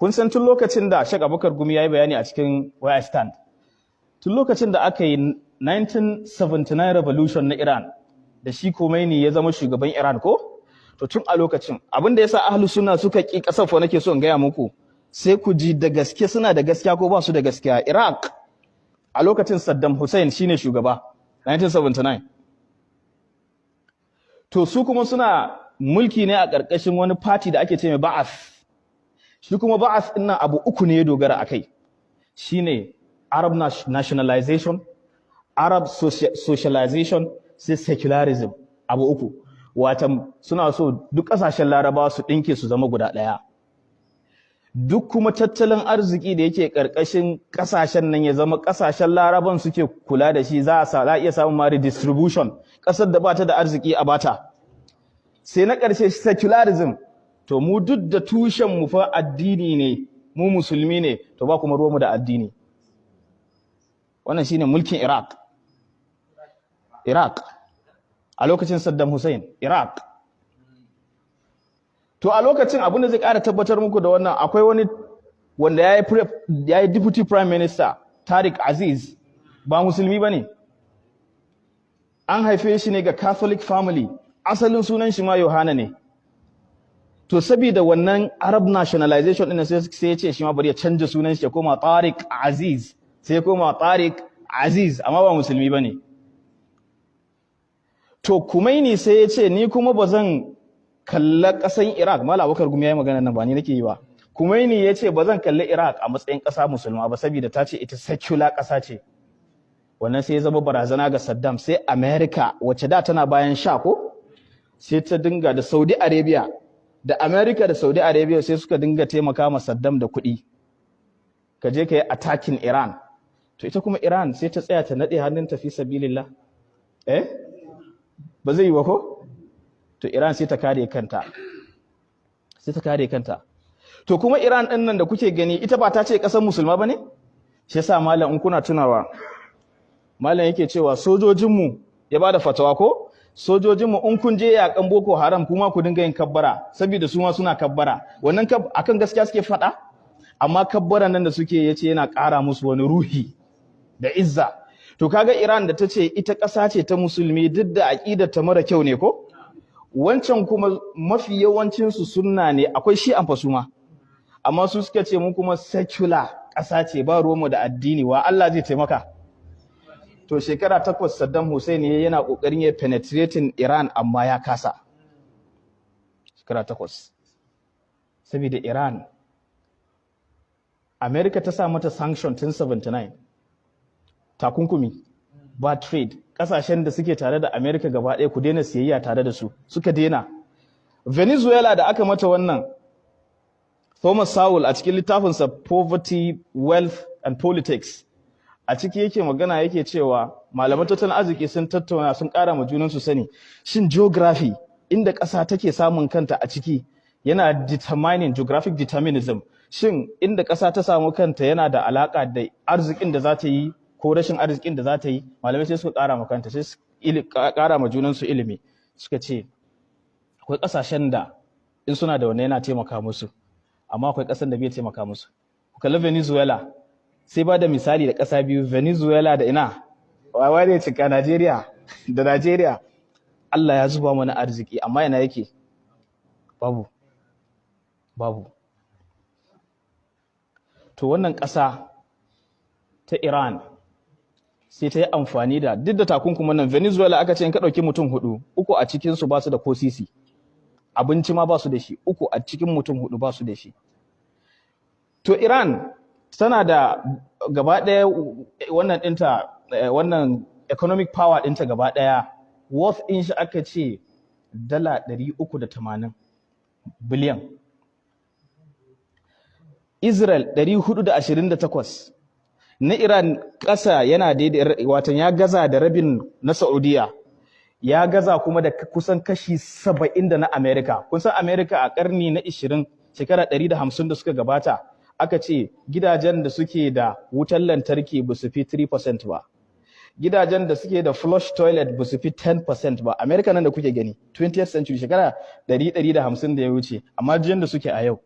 kun san tun lokacin da Sheikh Abubakar Gumi yayi bayani a cikin Where I Stand, tun lokacin da aka yi 1979 revolution na Iran da shi Khomeini ya zama shugaban Iran ko, to tun a lokacin abin da yasa ahlus sunna suka ki kasar fa nake so in gaya muku, sai ku ji da gaske suna da gaskiya ko ba su da gaskiya. Iraq a lokacin Saddam Hussein shine shugaba 1979, to su kuma suna mulki ne a ƙarƙashin wani party da ake ce mai Ba'ath. Shi kuma Ba'ath ɗin nan abu uku ne ya dogara akai, shine Arab nationalization, Arab socialization, sai secularism. Abu uku, watan suna so duk ƙasashen Larabawa su ɗinke su zama guda ɗaya. Duk kuma tattalin arziki da yake ƙarƙashin ƙasashen nan ya zama ƙasashen Laraban suke kula da shi, za a iya samun ma redistribution, ƙasar da bata da arziki a bata. Sai na ƙarshe secularism, to mu duk da tushen mu fa addini ne, mu musulmi ne, to ba kuma ruwanmu da addini. Wannan shine mulkin Iraq a lokacin Saddam Hussein, Iraq. To a lokacin abin da zai ƙara tabbatar muku da wannan, akwai wani wanda ya yi deputy prime minister, Tariq Aziz, ba musulmi ba ne. An haife shi ne ga Catholic family, asalin sunan shi ma Yohana ne. To saboda wannan Arab nationalization ɗin sai ya ce shi ma bari ya canja sunan shi ya koma Tariq Aziz, sai ya koma Tariq Aziz, amma ba musulmi ba ne. To Khomeini sai ya ce ni kuma ba zan kalla ƙasan Iraq, Malam Abubakar Gumi ya yi magana nan ba ni nake yi ba. Khomeini ya ce ba zan kalli Iraq a matsayin ƙasa musulma ba saboda ta ce ita secular ƙasa ce. Wannan sai ya zama barazana ga Saddam, sai America wacce da tana bayan sha ko, sai ta dinga da Saudi Arabia, da America da Saudi Arabia sai suka dinga taimaka ma Saddam da kuɗi. Ka je ka yi attacking Iran. To ita kuma Iran sai ta tsaya ta naɗe hannunta fi sabilillah. Ba zai yi ba ko? To Iran sai ta kare kanta. To kuma Iran ɗin nan da kuke gani, ita ba ta ce ƙasar musulma ba ne? Shi yasa malam in kuna tunawa, malam yake cewa sojojinmu ya ba da fatawa ko? Sojojinmu in kun je yaƙan Boko Haram kuma ku dinga yin kabbara, saboda su ma suna kabbara. Wannan akan gaskiya suke faɗa? Amma kabbaran nan da suke yace yana ƙara musu wani ruhi da izza. To kaga Iran da ta ce ita ƙasa ce ta musulmi duk da aƙidar ta mara kyau ne ko? Wancan kuma mafi yawancin su sunna ne, akwai shi an fasu ma. Amma su suka ce mu kuma secular ƙasa ce, ba ruwanmu da addini, wa Allah zai taimaka. To shekara 8 Saddam Hussein yana ƙoƙarin ya penetrating Iran amma ya kasa. Shekara 8. Saboda Iran, America ta sa mata sanction tun 79. Takunkumi, ba trade. Kasashen da suke tare da America gaba ɗaya ku daina siyayya tare da su, suka daina. Venezuela da aka mata wannan, Thomas Sowell a cikin littafinsa Poverty, Wealth and Politics, a ciki yake magana yake cewa malaman tattalin arziki sun tattauna sun ƙara ma junansu sani, shin geography inda ƙasa take samun kanta a ciki yana determining geographic determinism, shin inda ƙasa ta samu kanta yana da alaƙa da arzikin da za ta yi ko rashin arzikin da za ta yi. Malamai sai suka ƙara ma kanta, sai su ƙara ma junansu ilimi, suka ce akwai ƙasashen da in suna da wannan yana taimaka musu, amma akwai ƙasar da bai taimaka musu. Ku kalli Venezuela, sai ba da misali da ƙasa biyu, Venezuela da ina, wawa ne cika Najeriya da Najeriya. Allah ya zuba mana arziki, amma yana yake babu. To wannan ƙasa ta Iran sai ta yi amfani da duk da takunkuman nan. Venezuela aka ce in ka ɗauki mutum 4, 3 a cikinsu ba su da ko sisi, abinci ma ba su da shi, 3 a cikin mutum 4 ba su da shi. To Iran tana da gaba ɗaya wannan ɗinta, wannan economic power ɗinta gaba ɗaya, worth in shi aka ce dala 380 biliyan. Israel 428. Na Iran ƙasa yana daidai, watan ya gaza da rabin na Saudiya, ya gaza kuma da kusan kashi 70 da na Amerika. Kun san Amerika a ƙarni na 20, shekara 150 da suka gabata, aka ce gidajen da suke da wutar lantarki ba su fi 3% ba. Gidajen da suke da flush toilet ba su fi 10% ba. Amerika nan da kuke gani, 20th century, shekara 150 da ya wuce, amma jiyan da suke a yau,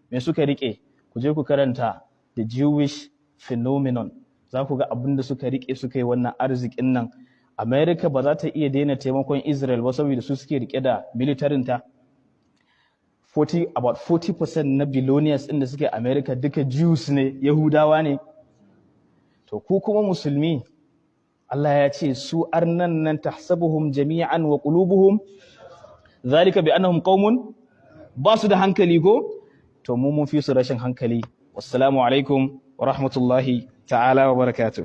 me suka rike? ku je ku karanta the Jewish phenomenon, za ku ga abin da suka rike suka yi wannan arzikin nan. America ba za ta iya daina taimakon Israel ba saboda su suke rike da militarin ta. About 40% na billionaires ɗin da suke America duka Jews ne, Yahudawa ne. To ku kuma musulmi, Allah ya ce su arnan nan tahsabuhum jami'an wa qulubuhum zalika bi annahum qaumun ba su da hankali ko? To mu mun fi su rashin hankali. Wassalamu alaikum wa rahmatullahi ta'ala wa barakatuh.